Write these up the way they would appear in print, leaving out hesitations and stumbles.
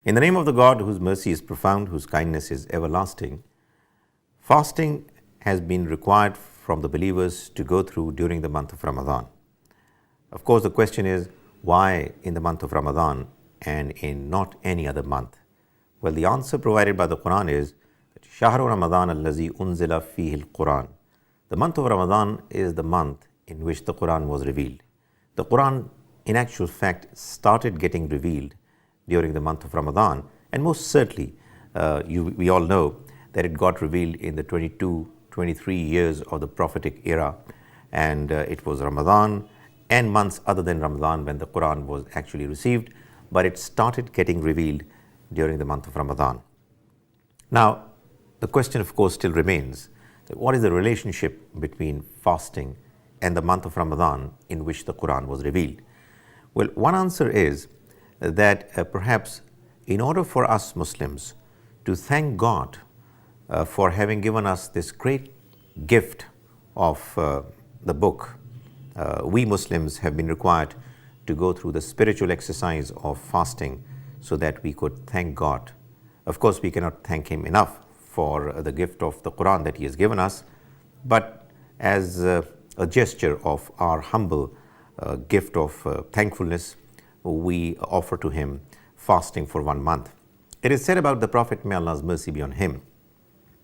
In the name of the God whose mercy is profound, whose kindness is everlasting, fasting has been required from the believers to go through during the month of Ramadan. Of course, the question is, why in the month of Ramadan and in not any other month? Well, the answer provided by the Qur'an is that Shahru Ramadan allazi unzila fihi al-Qur'an. The month of Ramadan is the month in which the Qur'an was revealed. The Qur'an, in actual fact, started getting revealed during the month of Ramadan, and most certainly we all know that it got revealed in the 23 years of the prophetic era, and it was Ramadan and months other than Ramadan when the Quran was actually received, but it started getting revealed during the month of Ramadan. Now, the question of course still remains, that what is the relationship between fasting and the month of Ramadan in which the Quran was revealed? Well, one answer is that perhaps in order for us Muslims to thank God for having given us this great gift of the book, we Muslims have been required to go through the spiritual exercise of fasting so that we could thank God. Of course, we cannot thank Him enough for the gift of the Quran that He has given us, but as a gesture of our humble gift of thankfulness, we offer to Him fasting for 1 month. It is said about the Prophet, may Allah's mercy be on him,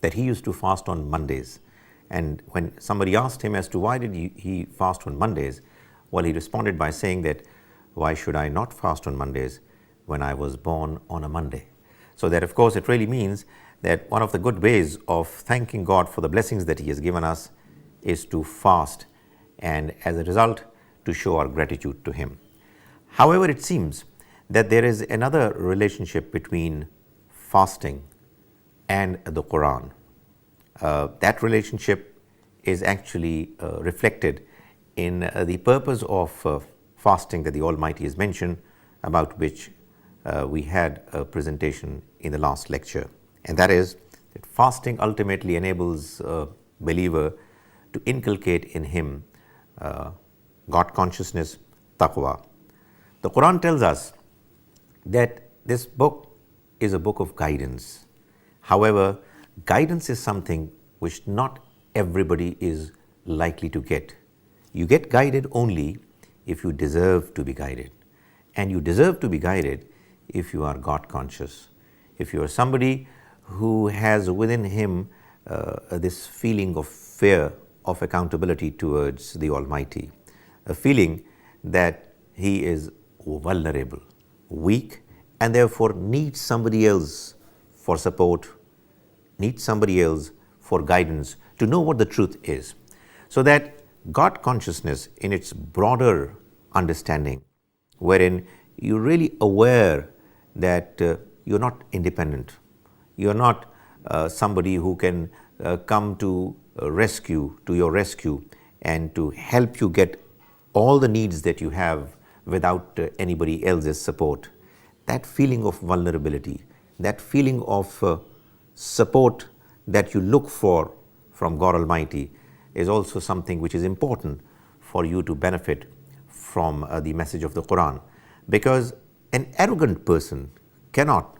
that he used to fast on Mondays. And when somebody asked him as to why did he fast on Mondays, well, he responded by saying that, why should I not fast on Mondays when I was born on a Monday? So that of course it really means that one of the good ways of thanking God for the blessings that He has given us is to fast, and as a result to show our gratitude to Him. However, it seems that there is another relationship between fasting and the Quran. That relationship is actually reflected in the purpose of fasting that the Almighty has mentioned, about which we had a presentation in the last lecture. And that is that fasting ultimately enables a believer to inculcate in him God consciousness, taqwa. The Quran tells us that this book is a book of guidance. However, guidance is something which not everybody is likely to get. You get guided only if you deserve to be guided. And you deserve to be guided if you are God conscious. If you are somebody who has within him this feeling of fear of accountability towards the Almighty, a feeling that he is vulnerable, weak, and therefore needs somebody else for support, needs somebody else for guidance to know what the truth is. So that God consciousness in its broader understanding, wherein you're really aware that you're not independent, you're not somebody who can come to your rescue and to help you get all the needs that you have without anybody else's support. That feeling of vulnerability, that feeling of support that you look for from God Almighty is also something which is important for you to benefit from the message of the Quran. Because an arrogant person cannot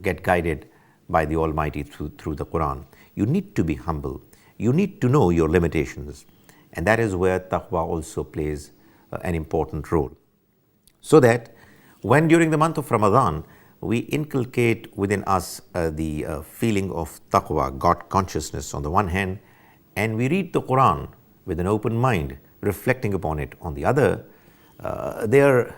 get guided by the Almighty through the Quran. You need to be humble. You need to know your limitations. And that is where taqwa also plays an important role. So that when during the month of Ramadan, we inculcate within us the feeling of taqwa, God consciousness on the one hand, and we read the Quran with an open mind, reflecting upon it on the other, there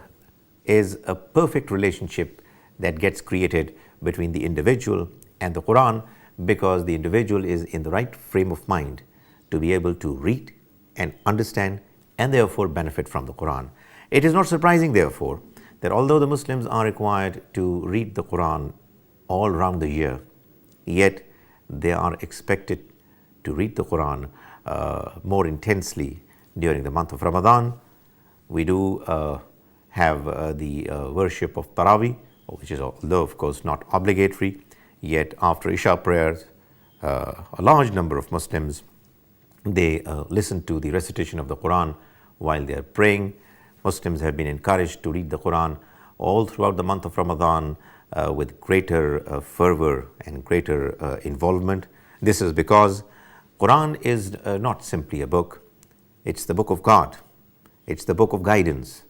is a perfect relationship that gets created between the individual and the Quran, because the individual is in the right frame of mind to be able to read and understand and therefore benefit from the Quran. It is not surprising therefore that although the Muslims are required to read the Quran all round the year, yet they are expected to read the Quran more intensely during the month of Ramadan. We do have the worship of Taraweeh, which is, although of course not obligatory, yet after Isha prayers, a large number of Muslims, they listen to the recitation of the Quran while they are praying. Muslims have been encouraged to read the Quran all throughout the month of Ramadan with greater fervor and greater involvement. This is because Qur'an is not simply a book, it's the book of God, it's the book of guidance,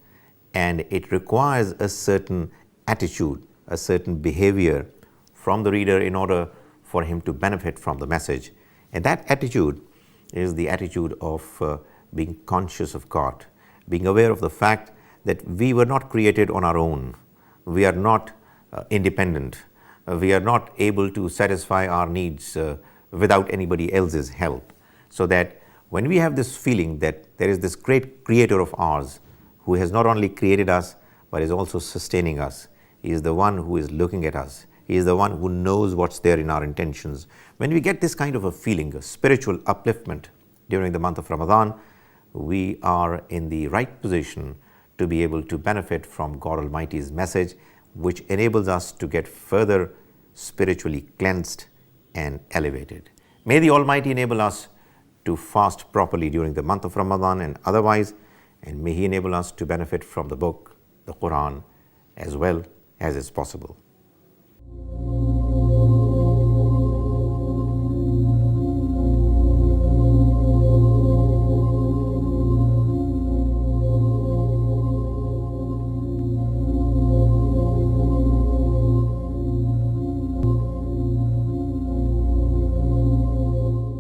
and it requires a certain attitude, a certain behavior from the reader in order for him to benefit from the message. And that attitude is the attitude of being conscious of God, being aware of the fact that we were not created on our own, we are not independent, we are not able to satisfy our needs without anybody else's help. So that when we have this feeling that there is this great creator of ours who has not only created us but is also sustaining us, he is the one who is looking at us, he is the one who knows what's there in our intentions. When we get this kind of a feeling, a spiritual upliftment during the month of Ramadan, we are in the right position to be able to benefit from God Almighty's message, which enables us to get further spiritually cleansed and elevated. May the Almighty enable us to fast properly during the month of Ramadan and otherwise, and may He enable us to benefit from the book, the Qur'an, as well as is possible.